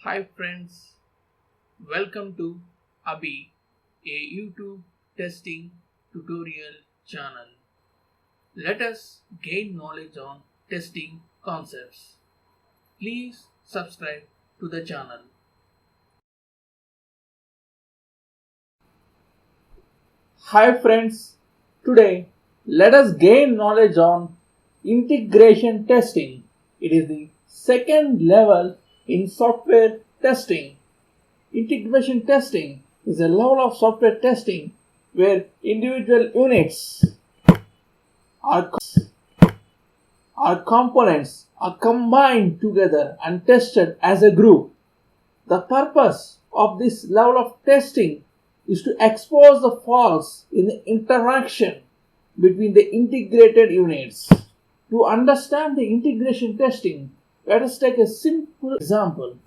Hi friends, welcome to Abhey, a YouTube testing tutorial channel. Let us gain knowledge on testing concepts. Please subscribe to the channel. Hi friends, today let us gain knowledge on integration testing. It is the second level in software testing. Integration testing is a level of software testing where individual units or components are combined together and tested as a group. The purpose of this level of testing is to expose the faults in the interaction between the integrated units. To understand the integration testing, let us take a simple example.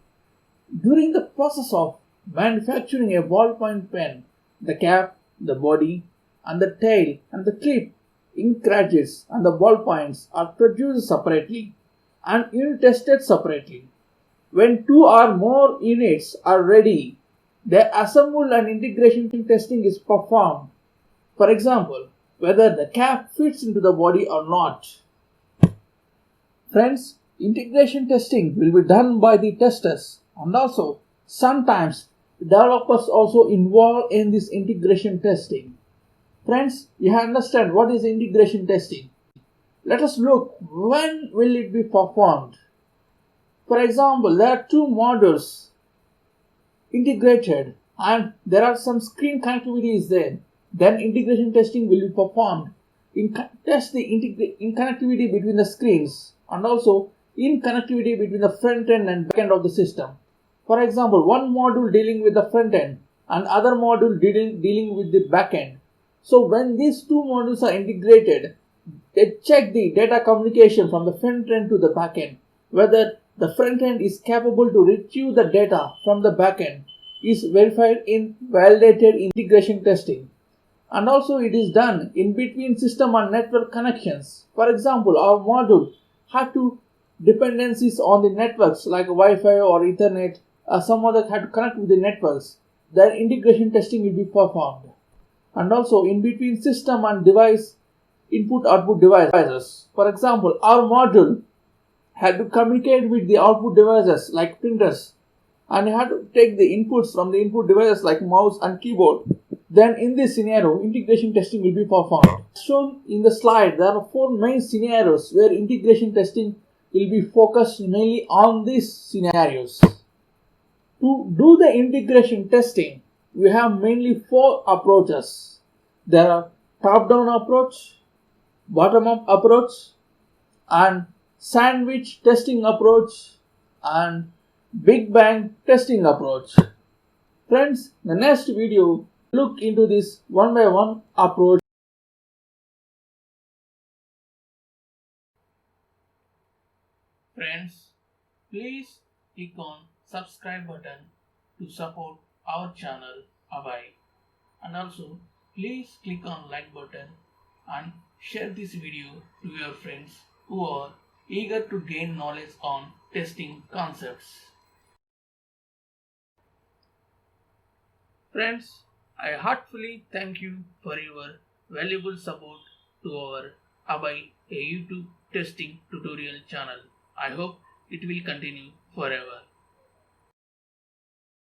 During the process of manufacturing a ballpoint pen, the cap, the body, and the tail and the clip, ink cartridges, and the ballpoints are produced separately and unit tested separately. When two or more units are ready, they are assembled and integration testing is performed. For example, whether the cap fits into the body or not. Friends, integration testing will be done by the testers, and also sometimes developers also involved in this integration testing. Friends, you understand what is integration testing. Let us look when will it be performed. For example, there are two modules integrated and there are some screen connectivity is there. Then integration testing will be performed test the in connectivity between the screens and also in connectivity between the front end and back end of the system. For example, one module dealing with the front end and other module dealing with the back end. So when these two modules are integrated, they check the data communication from the front end to the back end, whether the front end is capable to retrieve the data from the back end is verified in validated integration testing. And also it is done in between system and network connections. For example, our module had two dependencies on the networks like Wi-Fi or Ethernet, some other had to connect with the networks. Then integration testing will be performed. And also in between system and device input-output devices. For example, our module had to communicate with the output devices like printers and had to take the inputs from the input devices like mouse and keyboard. Then in this scenario, integration testing will be performed. As shown in the slide, there are four main scenarios where integration testing will be focused mainly on these scenarios. To do the integration testing, we have mainly four approaches. There are top-down approach, bottom-up approach, and sandwich testing approach, and Big Bang testing approach. Friends, the next video look into this one by one approach. Friends, please click on subscribe button to support our channel Abhey, and also please click on like button and share this video to your friends who are eager to gain knowledge on testing concepts. Friends, I heartfully thank you for your valuable support to our Abhey, a YouTube testing tutorial channel. I hope it will continue forever.